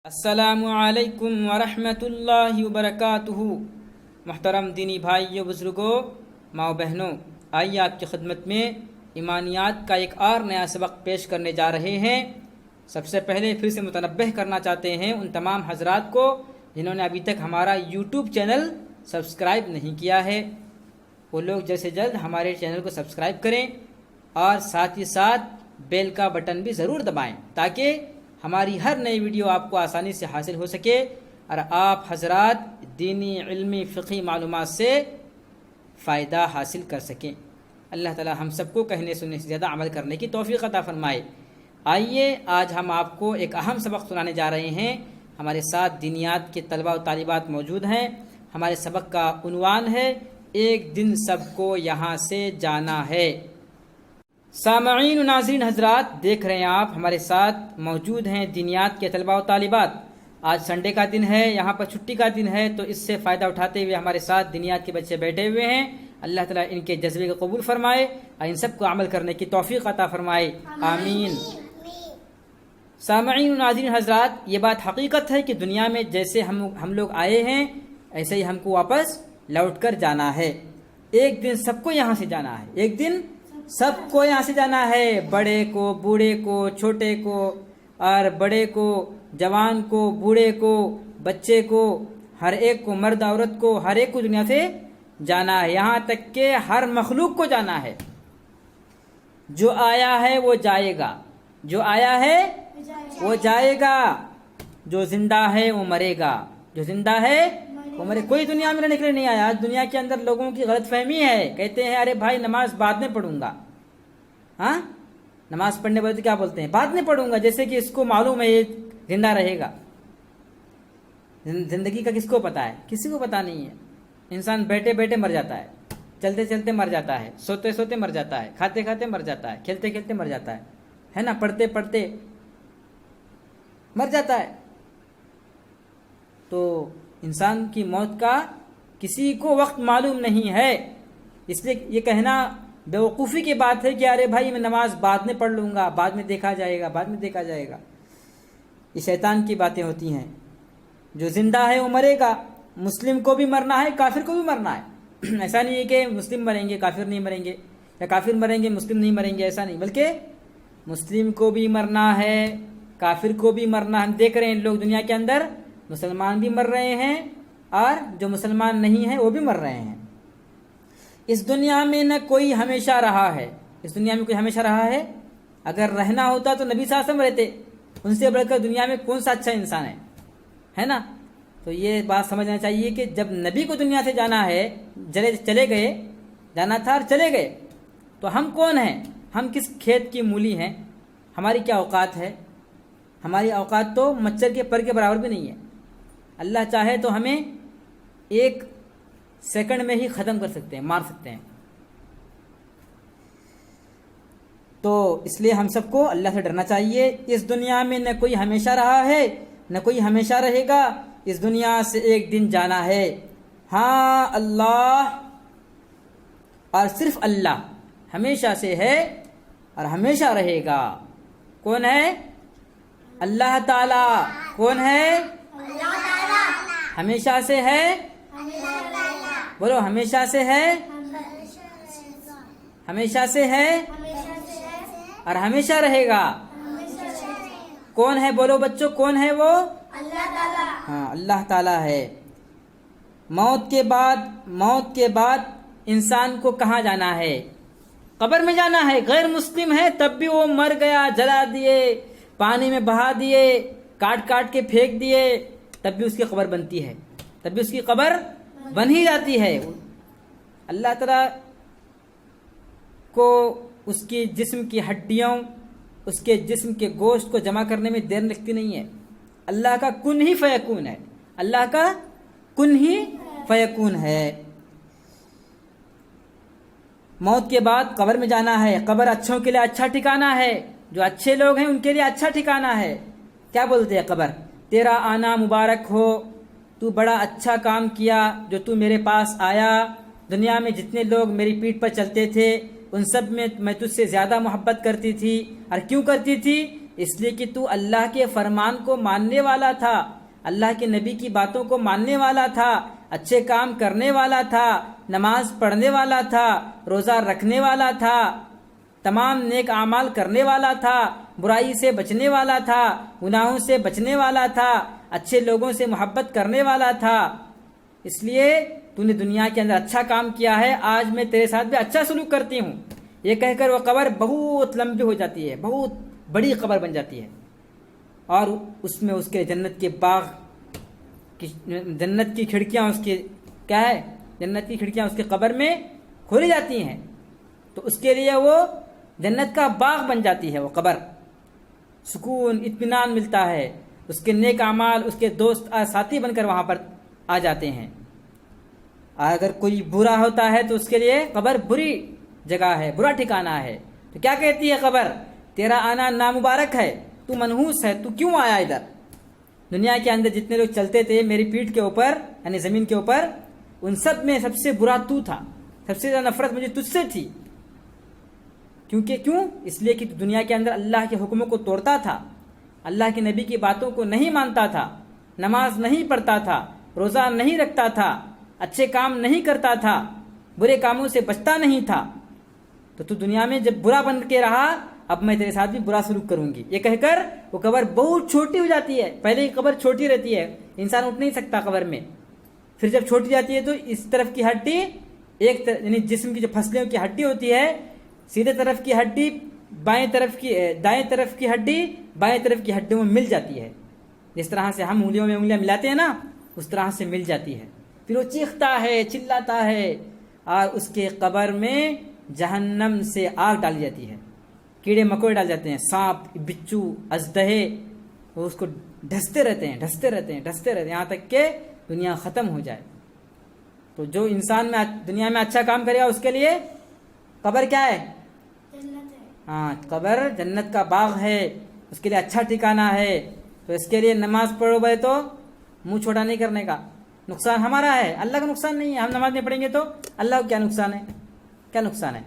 السلام علیکم ورحمۃ اللہ وبرکاتہ۔ محترم دینی بھائیوں، بزرگوں، ماؤں بہنوں، آئیے آپ کی خدمت میں ایمانیات کا ایک اور نیا سبق پیش کرنے جا رہے ہیں۔ سب سے پہلے پھر سے متنبہ کرنا چاہتے ہیں ان تمام حضرات کو جنہوں نے ابھی تک ہمارا یوٹیوب چینل سبسکرائب نہیں کیا ہے، وہ لوگ جلد سے جلد ہمارے چینل کو سبسکرائب کریں اور ساتھ ہی ساتھ بیل کا بٹن بھی ضرور دبائیں تاکہ ہماری ہر نئی ویڈیو آپ کو آسانی سے حاصل ہو سکے اور آپ حضرات دینی، علمی، فقہی معلومات سے فائدہ حاصل کر سکیں۔ اللہ تعالی ہم سب کو کہنے سننے سے زیادہ عمل کرنے کی توفیق عطا فرمائے۔ آئیے آج ہم آپ کو ایک اہم سبق سنانے جا رہے ہیں۔ ہمارے ساتھ دینیات کے طلبہ و طالبات موجود ہیں۔ ہمارے سبق کا عنوان ہے ایک دن سب کو یہاں سے جانا ہے۔ سامعین و ناظرین حضرات، دیکھ رہے ہیں آپ ہمارے ساتھ موجود ہیں دینیات کے طلبہ و طالبات۔ آج سنڈے کا دن ہے، یہاں پر چھٹی کا دن ہے، تو اس سے فائدہ اٹھاتے ہوئے ہمارے ساتھ دینیات کے بچے بیٹھے ہوئے ہیں۔ اللہ تعالیٰ ان کے جذبے کو قبول فرمائے اور ان سب کو عمل کرنے کی توفیق عطا فرمائے، آمین۔ سامعین و ناظرین حضرات، یہ بات حقیقت ہے کہ دنیا میں جیسے ہم لوگ آئے ہیں ایسے ہی ہم کو واپس لوٹ کر جانا ہے۔ ایک دن سب کو یہاں سے جانا ہے، ایک دن سب کو یہاں سے جانا ہے، بڑے کو، بوڑھے کو، چھوٹے کو، اور بڑے کو، جوان کو، بوڑھے کو، بچے کو، ہر ایک کو، مرد عورت کو، ہر ایک کو دنیا سے جانا ہے، یہاں تک کہ ہر مخلوق کو جانا ہے۔ جو آیا ہے وہ جائے گا، جو آیا ہے وہ جائے گا، جو زندہ ہے وہ مرے گا، جو زندہ ہے وہ مرے۔ کوئی دنیا میں رہنے کے لیے نہیں آیا۔ آج دنیا کے اندر لوگوں کی غلط فہمی ہے، کہتے ہیں ارے بھائی نماز بعد میں پڑھوں گا، ہاں نماز پڑھنے والے تو کیا بولتے ہیں، بعد میں پڑھوں گا، جیسے کہ اس کو معلوم ہے یہ زندہ رہے گا۔ زندگی کا کس کو پتا ہے؟ کسی کو پتا نہیں ہے۔ انسان بیٹھے بیٹھے مر جاتا ہے، چلتے چلتے مر جاتا ہے، سوتے سوتے مر جاتا ہے، کھاتے کھاتے مر جاتا ہے، کھیلتے کھیلتے مر جاتا ہے نا، پڑھتے پڑھتے مر جاتا ہے۔ تو انسان کی موت کا کسی کو وقت معلوم نہیں ہے، اس لیے یہ کہنا بیوقوفی کی بات ہے کہ ارے بھائی میں نماز بعد میں پڑھ لوں گا، بعد میں دیکھا جائے گا، بعد میں دیکھا جائے گا۔ یہ شیطان کی باتیں ہوتی ہیں۔ جو زندہ ہے وہ مرے گا، مسلم کو بھی مرنا ہے، کافر کو بھی مرنا ہے۔ ایسا نہیں ہے کہ مسلم مریں گے کافر نہیں مریں گے، یا کافر مریں گے مسلم نہیں مریں گے، ایسا نہیں، بلکہ مسلم کو بھی مرنا ہے، کافر کو بھی مرنا ہے۔ ہم دیکھ رہے ہیں لوگ دنیا کے اندر مسلمان بھی مر رہے ہیں اور جو مسلمان نہیں ہیں وہ بھی مر رہے ہیں۔ اس دنیا میں نہ کوئی ہمیشہ رہا ہے، اس دنیا میں کوئی ہمیشہ رہا ہے؟ اگر رہنا ہوتا تو نبی صلی اللہ علیہ وسلم رہتے، ان سے بڑھ کر دنیا میں کون سا اچھا انسان ہے نا؟ تو یہ بات سمجھنا چاہیے کہ جب نبی کو دنیا سے جانا ہے، چلے گئے، جانا تھا اور چلے گئے، تو ہم کون ہیں؟ ہم کس کھیت کی مولی ہیں؟ ہماری کیا اوقات ہے؟ ہماری اوقات تو مچھر کے پر کے برابر بھی نہیں ہے۔ اللہ چاہے تو ہمیں ایک سیکنڈ میں ہی ختم کر سکتے ہیں، مار سکتے ہیں۔ تو اس لیے ہم سب کو اللہ سے ڈرنا چاہیے۔ اس دنیا میں نہ کوئی ہمیشہ رہا ہے نہ کوئی ہمیشہ رہے گا، اس دنیا سے ایک دن جانا ہے۔ ہاں اللہ اور صرف اللہ ہمیشہ سے ہے اور ہمیشہ رہے گا۔ کون ہے؟ اللہ تعالی۔ کون ہے؟ ہمیشہ سے ہے، بولو ہمیشہ سے ہے، ہمیشہ سے ہے اور ہمیشہ رہے گا۔ کون ہے؟ بولو بچوں، کون ہے وہ؟ ہاں اللہ تعالی ہے۔ موت کے بعد انسان کو کہاں جانا ہے؟ قبر میں جانا ہے۔ غیر مسلم ہے تب بھی وہ مر گیا، جلا دیے، پانی میں بہا دیے، کاٹ کاٹ کے پھینک دیے، تب بھی اس کی قبر بنتی ہے، تب بھی اس کی قبر بن ہی جاتی ہے۔ اللہ تعالیٰ کو اس کی جسم کی ہڈیوں، اس کے جسم کے گوشت کو جمع کرنے میں دیر لگتی نہیں ہے۔ اللہ کا کن ہی فیکون ہے، اللہ کا کن ہی فیکون ہے۔ موت کے بعد قبر میں جانا ہے۔ قبر اچھوں کے لیے اچھا ٹھکانہ ہے، جو اچھے لوگ ہیں ان کے لیے اچھا ٹھکانہ ہے۔ کیا بولتے ہیں قبر؟ تیرا آنا مبارک ہو، تو بڑا اچھا کام کیا جو تو میرے پاس آیا۔ دنیا میں جتنے لوگ میری پیٹھ پر چلتے تھے ان سب میں میں تجھ سے زیادہ محبت کرتی تھی، اور کیوں کرتی تھی؟ اس لیے کہ تو اللہ کے فرمان کو ماننے والا تھا، اللہ کے نبی کی باتوں کو ماننے والا تھا، اچھے کام کرنے والا تھا، نماز پڑھنے والا تھا، روزہ رکھنے والا تھا، تمام نیک اعمال کرنے والا تھا، برائی سے بچنے والا تھا، گناہوں سے بچنے والا تھا، اچھے لوگوں سے محبت کرنے والا تھا، اس لیے تو نے دنیا کے اندر اچھا کام کیا ہے، آج میں تیرے ساتھ بھی اچھا سلوک کرتی ہوں۔ یہ کہہ کر وہ قبر بہت لمبی ہو جاتی ہے، بہت بڑی قبر بن جاتی ہے، اور اس میں اس کے جنت کے باغ، جنت کی کھڑکیاں، اس کی کیا ہے، جنت کی کھڑکیاں اس کے قبر میں کھولی جاتی ہیں، تو اس کے لیے وہ جنت کا باغ بن جاتی ہے وہ قبر، سکون اطمینان ملتا ہے، اس کے نیک اعمال اس کے دوست ساتھی بن کر وہاں پر آ جاتے ہیں۔ اگر کوئی برا ہوتا ہے تو اس کے لیے قبر بری جگہ ہے، برا ٹھکانہ ہے، تو کیا کہتی ہے قبر، تیرا آنا نامبارک ہے، تو منحوس ہے، تو کیوں آیا ادھر؟ دنیا کے اندر جتنے لوگ چلتے تھے میری پیٹھ کے اوپر یعنی زمین کے اوپر، ان سب میں سب سے برا تو تھا، سب سے زیادہ نفرت مجھے تجھ سے تھی، کیوں؟ اس لیے کہ دنیا کے اندر اللہ کے حکموں کو توڑتا تھا، اللہ کے نبی کی باتوں کو نہیں مانتا تھا، نماز نہیں پڑھتا تھا، روزہ نہیں رکھتا تھا، اچھے کام نہیں کرتا تھا، برے کاموں سے بچتا نہیں تھا، تو دنیا میں جب برا بن کے رہا، اب میں تیرے ساتھ بھی برا سلوک کروں گی، یہ کہہ کر وہ قبر بہت چھوٹی ہو جاتی ہے۔ پہلے ہی قبر چھوٹی رہتی ہے، انسان اٹھ نہیں سکتا قبر میں، پھر جب چھوٹی جاتی ہے تو اس طرف کی ہڈی یعنی جسم کی جو پھسلیوں کی ہڈی ہوتی ہے، سیدھے طرف کی ہڈی دائیں طرف کی ہڈی بائیں طرف کی ہڈیوں میں مل جاتی ہے، جس طرح سے ہم انگلیوں میں انگلیاں ملاتے ہیں نا، اس طرح سے مل جاتی ہے، پھر وہ چیختا ہے، چلاتا ہے، اور اس کے قبر میں جہنم سے آگ ڈالی جاتی ہے، کیڑے مکوڑے ڈال جاتے ہیں، سانپ، بچو، اژدہے، وہ اس کو ڈھستے رہتے ہیں یہاں تک کہ دنیا ختم ہو جائے۔ تو جو انسان میں دنیا میں اچھا کام کرے گا اس کے لیے قبر کیا ہے؟ جنت ہے۔ ہاں، قبر جنت کا باغ ہے، اس کے لیے اچھا ٹھکانہ ہے، تو اس کے لیے نماز پڑھو بھائی تو منہ چھوٹا نہیں کرنے کا، نقصان ہمارا ہے، اللہ کا نقصان نہیں ہے، ہم نماز نہیں پڑھیں گے تو اللہ کو کیا نقصان ہے؟ کیا نقصان ہے؟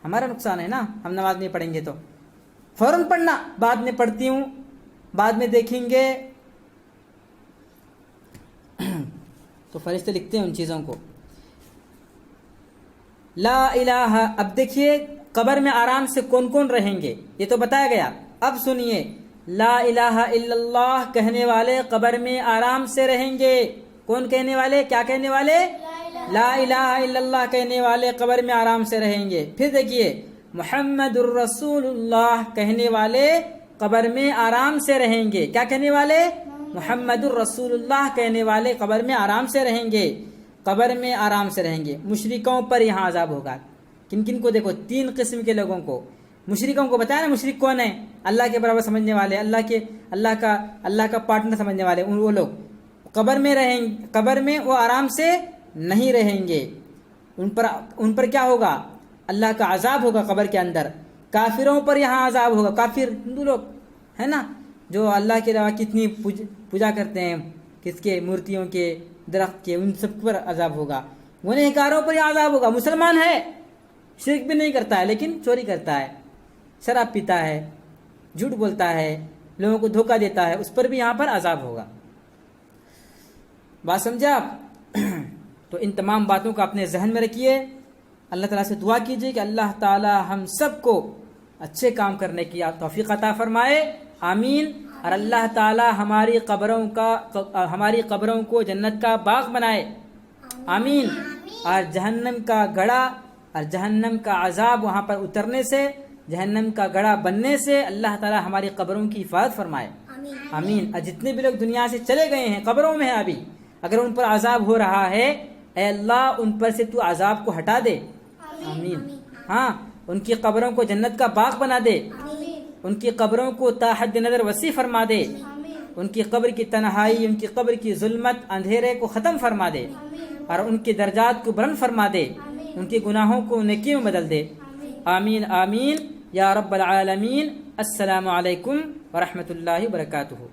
ہمارا نقصان ہے نا، ہم نماز نہیں پڑھیں گے تو فوراً پڑھنا، بعد میں پڑھتی ہوں، بعد میں دیکھیں گے، تو فرشتے لکھتے ہیں ان چیزوں کو۔ لا الہ، اب دیکھیے قبر میں آرام سے کون کون رہیں گے یہ تو بتایا گیا، اب سنیے، لا الہ الا اللہ کہنے والے قبر میں آرام سے رہیں گے۔ کون کہنے والے؟ کیا کہنے والے؟ لا الہ الا اللہ کہنے والے قبر میں آرام سے رہیں گے۔ پھر دیکھیے، محمد الرسول اللہ کہنے والے قبر میں آرام سے رہیں گے۔ کیا کہنے والے؟ محمد الرسول اللہ کہنے والے قبر میں آرام سے رہیں گے، قبر میں آرام سے رہیں گے۔ مشرکوں پر یہاں عذاب ہوگا، کن کن کو؟ دیکھو، 3 قسم کے لوگوں کو۔ مشرکوں کو بتایا نا، مشرک کون ہے؟ اللہ کے برابر سمجھنے والے، اللہ کا پارٹنر سمجھنے والے، وہ لوگ قبر میں وہ آرام سے نہیں رہیں گے، ان پر کیا ہوگا؟ اللہ کا عذاب ہوگا قبر کے اندر۔ کافروں پر یہاں عذاب ہوگا، کافر ہندو لوگ ہے نا، جو اللہ کے علاوہ کتنی پوجا کرتے ہیں، کس کے؟ مورتیوں کے، درخت کے، ان سب پر عذاب ہوگا۔ گنہگاروں پر یہاں عذاب ہوگا، مسلمان ہے، شرک بھی نہیں کرتا ہے لیکن چوری کرتا ہے، شراب پیتا ہے، جھوٹ بولتا ہے، لوگوں کو دھوکہ دیتا ہے، اس پر بھی یہاں پر عذاب ہوگا۔ بات سمجھا آپ؟ تو ان تمام باتوں کو اپنے ذہن میں رکھیے، اللہ تعالیٰ سے دعا کیجیے کہ اللہ تعالیٰ ہم سب کو اچھے کام کرنے کی توفیق عطا فرمائے، آمین۔ اور اللہ تعالیٰ ہماری قبروں کو جنت کا باغ بنائے، آمین۔ اور جہنم کا گڑھا اور جہنم کا عذاب وہاں پر اترنے سے، جہنم کا گڑھا بننے سے اللہ تعالیٰ ہماری قبروں کی حفاظت فرمائے، آمین۔ اور جتنے بھی لوگ دنیا سے چلے گئے ہیں، قبروں میں ہیں ابھی، اگر ان پر عذاب ہو رہا ہے، اے اللہ ان پر سے تو عذاب کو ہٹا دے، آمین۔ ہاں، ان کی قبروں کو جنت کا باغ بنا دے، ان کی قبروں کو تا حد نظر وسیع فرما دے، ان کی قبر کی تنہائی، ان کی قبر کی ظلمت، اندھیرے کو ختم فرما دے، اور ان کے درجات کو بلند فرما دے، ان کے گناہوں کو نیکیوں میں بدل دے، آمین آمین یا رب العالمین۔ السلام علیکم ورحمۃ اللہ وبرکاتہ۔